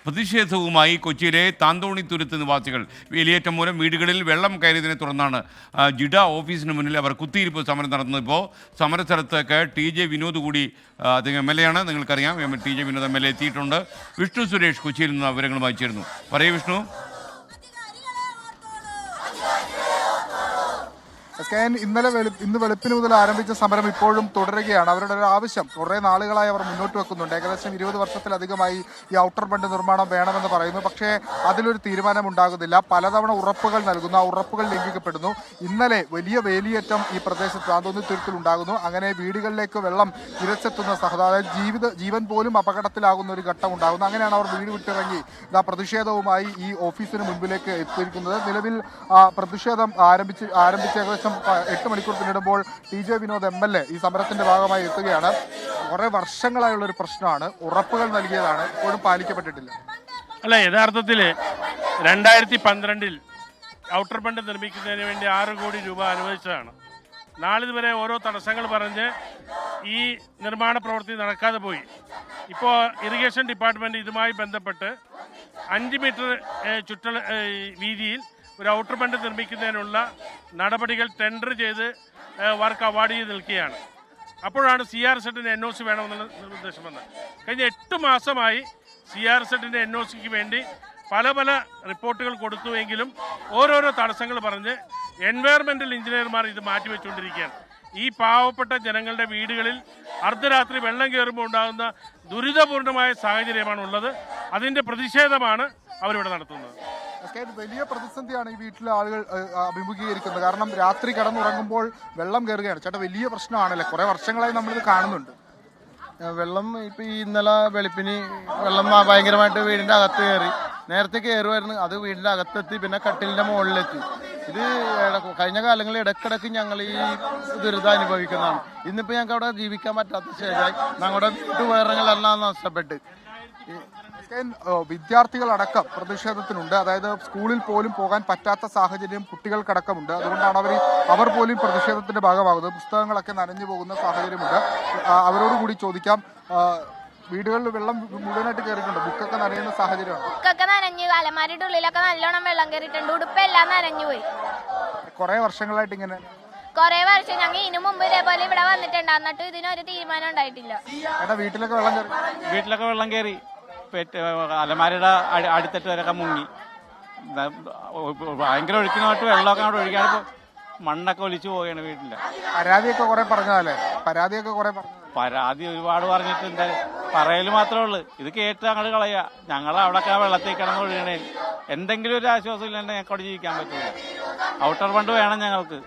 പ്രതിഷേധവുമായി കൊച്ചിയിലെ താന്തോണിത്തുരുത്ത് നിവാസികൾ വേലിയേറ്റം മൂലം വീടുകളിൽ വെള്ളം കയറിയതിനെ തുടർന്നാണ് ജിഡ ഓഫീസിന് മുന്നിൽ അവർ കുത്തിയിരിപ്പ് സമരം നടത്തുന്നത്. ഇപ്പോൾ സമരസ്ഥലത്തേക്ക് TJ വിനോദ് കൂടി അദ്ദേഹം MLA ആണ്, നിങ്ങൾക്കറിയാം. TJ വിനോദ് MLA എത്തിയിട്ടുണ്ട്. വിഷ്ണു സുരേഷ് കൊച്ചിയിൽ നിന്ന് വിവരങ്ങളുമായി ചേരുന്നു. പറയൂ വിഷ്ണു. ഇന്ന് വെളുപ്പിന് മുതൽ ആരംഭിച്ച സമരം ഇപ്പോഴും തുടരുകയാണ്. അവരുടെ ഒരു ആവശ്യം കുറേ നാളുകളായി അവർ മുന്നോട്ട് വെക്കുന്നുണ്ട്. ഏകദേശം 20 വർഷത്തിലധികമായി ഈ ഔട്ടർ ബണ്ട് നിർമ്മാണം വേണമെന്ന് പറയുന്നു. പക്ഷേ അതിലൊരു തീരുമാനം ഉണ്ടാകുന്നില്ല. പലതവണ ഉറപ്പുകൾ നൽകുന്നു, ആ ഉറപ്പുകൾ ലംഘിക്കപ്പെടുന്നു. ഇന്നലെ വലിയ വേലിയേറ്റം ഈ പ്രദേശത്ത് താന്തോന്നിത്തുരുത്തിൽ ഉണ്ടാകുന്നു. അങ്ങനെ വീടുകളിലേക്ക് വെള്ളം ഇരച്ചെത്തുന്ന അതായത് ജീവൻ പോലും അപകടത്തിലാകുന്ന ഒരു ഘട്ടം ഉണ്ടാകുന്നു. അങ്ങനെയാണ് അവർ വീട് വിട്ടിറങ്ങി പ്രതിഷേധവുമായി ഈ ഓഫീസിന് മുൻപിലേക്ക് എത്തിയിരിക്കുന്നത്. നിലവിൽ പ്രതിഷേധം ആരംഭിച്ച് ഏകദേശം 8 മണിക്കൂർ പിന്നിടുമ്പോൾ TJ വിനോദ് MLA ഈ സമരത്തിന്റെ ഭാഗമായി എത്തുകയാണ്. കുറെ വർഷങ്ങളായുള്ള ഒരു പ്രശ്നമാണ്. ഉറപ്പുകൾ നൽകിയതാണ്, ഇപ്പോഴും പാലിക്കപ്പെട്ടിട്ടില്ല. അല്ല, യഥാർത്ഥത്തിൽ 2012 ഔട്ടർ ബണ്ട് നിർമ്മിക്കുന്നതിന് വേണ്ടി 6 കോടി രൂപ അനുവദിച്ചതാണ്. നാളിതുവരെ ഓരോ തടസ്സങ്ങൾ പറഞ്ഞ് ഈ നിർമ്മാണ പ്രവൃത്തി നടക്കാതെ പോയി. ഇപ്പോൾ ഇറിഗേഷൻ ഡിപ്പാർട്ട്മെൻറ്റ് ഇതുമായി ബന്ധപ്പെട്ട് 5 മീറ്റർ വീതിയിൽ ഒരു ഔട്ടർ ബണ്ട് നിർമ്മിക്കുന്നതിനുള്ള നടപടികൾ ടെൻഡർ ചെയ്ത് വർക്ക് അവാർഡ് ചെയ്ത് നിൽക്കുകയാണ്. അപ്പോഴാണ് CRZ-ന് NOC വേണമെന്നുള്ള നിർദ്ദേശം വന്നത്. കഴിഞ്ഞ 8 മാസമായി CRZ-ന്റെ NOCക്ക് വേണ്ടി പല റിപ്പോർട്ടുകൾ കൊടുത്തുവെങ്കിലും ഓരോരോ തടസ്സങ്ങൾ പറഞ്ഞ് എൻവയറമെൻ്റൽ എഞ്ചിനീയർമാർ ഇത് മാറ്റിവെച്ചുകൊണ്ടിരിക്കുകയാണ്. ഈ പാവപ്പെട്ട ജനങ്ങളുടെ വീടുകളിൽ അർദ്ധരാത്രി വെള്ളം കയറുമ്പോൾ ഉണ്ടാകുന്ന ദുരിതപൂർണമായ സാഹചര്യമാണ് ഉള്ളത്. അതിൻ്റെ പ്രതിഷേധമാണ് അവരിവിടെ നടത്തുന്നത്. വലിയ പ്രതിസന്ധിയാണ് ഈ വീട്ടിലെ ആളുകൾ അഭിമുഖീകരിക്കുന്നത്. കാരണം രാത്രി കിടന്നുറങ്ങുമ്പോൾ വെള്ളം കയറുകയാണ്. ചേട്ടാ, വലിയ പ്രശ്നമാണല്ലേ? കുറെ വർഷങ്ങളായി നമ്മളിത് കാണുന്നുണ്ട്. വെള്ളം ഇപ്പം ഈ ഇന്നലെ വെളുപ്പിന് വെള്ളം ഭയങ്കരമായിട്ട് വീടിൻ്റെ അകത്ത് കയറി. നേരത്തെ കയറുമായിരുന്നു, അത് വീടിൻ്റെ അകത്തെത്തി, പിന്നെ കട്ടിലിൻ്റെ മുകളിലെത്തി. ഇത് കഴിഞ്ഞ കാലങ്ങളിൽ ഇടക്കിടക്ക് ഞങ്ങൾ ഈ ദുരിതം അനുഭവിക്കുന്നതാണ്. ഇന്നിപ്പോൾ ഞങ്ങൾക്ക് അവിടെ ജീവിക്കാൻ പറ്റാത്ത ശേഷമായി. ഞങ്ങളുടെ വീട്ടുപകരണങ്ങളെല്ലാം നഷ്ടപ്പെട്ട് വിദ്യാർത്ഥികളടക്കം പ്രതിഷേധത്തിനുണ്ട്. അതായത് സ്കൂളിൽ പോലും പോകാൻ പറ്റാത്ത സാഹചര്യം കുട്ടികൾക്കടക്കമുണ്ട്. അതുകൊണ്ടാണ് അവർ പോലും പ്രതിഷേധത്തിന്റെ ഭാഗമാകുന്നത്. പുസ്തകങ്ങളൊക്കെ നനഞ്ഞു പോകുന്ന സാഹചര്യമുണ്ട്. അവരോട് കൂടി ചോദിക്കാം. വീടുകളിൽ വെള്ളം മുഴുവനായിട്ട് കയറിയിട്ടുണ്ട്. ബുക്കൊക്കെ നനയുന്ന സാഹചര്യമാണ്. ബുക്കൊക്കെ നനഞ്ഞു, അലമാരിയുടെ ഉള്ളിലൊക്കെ നല്ലോണം വെള്ളം കയറിയിട്ടുണ്ട്. ഉടുപ്പെല്ലാം നനഞ്ഞു പോയി. കുറെ വർഷങ്ങളായിട്ട് ഇങ്ങനെ കുറെ വർഷം ഞങ്ങൾ ഇതിനു മുമ്പ് ഇതേപോലെ ഇവിടെ വന്നിട്ടുണ്ട്. എന്നിട്ട് ഇതിനൊരു തീരുമാനം ഉണ്ടായിട്ടില്ല. വീട്ടിലൊക്കെ വെള്ളം കയറി അലമാരയുടെ അടിത്തട്ട് വരെയൊക്കെ മുങ്ങി. ഭയങ്കര ഒഴുക്കിനായിട്ട് വെള്ളമൊക്കെ അങ്ങോട്ട് ഒഴിക്കാനിപ്പോൾ മണ്ണൊക്കെ ഒലിച്ചു പോവുകയാണ് വീട്ടിൽ. പരാതിയൊക്കെ കുറെ പറഞ്ഞതല്ലേ? പരാതി ഒരുപാട് പറഞ്ഞിട്ട് എന്താ പറയൽ മാത്രമേ ഉള്ളൂ. ഇത് കേട്ട് അങ്ങോട്ട് കളയുക. ഞങ്ങൾ അവിടെയൊക്കെ വെള്ളത്തിൽ കിടന്ന് ഒഴുകണേ. എന്തെങ്കിലും ഒരു ആശ്വാസം ഇല്ലാണ്ട് ഞങ്ങൾക്ക് അവിടെ ജീവിക്കാൻ പറ്റില്ല. ഔട്ടർ ബണ്ട് വേണം ഞങ്ങൾക്ക്.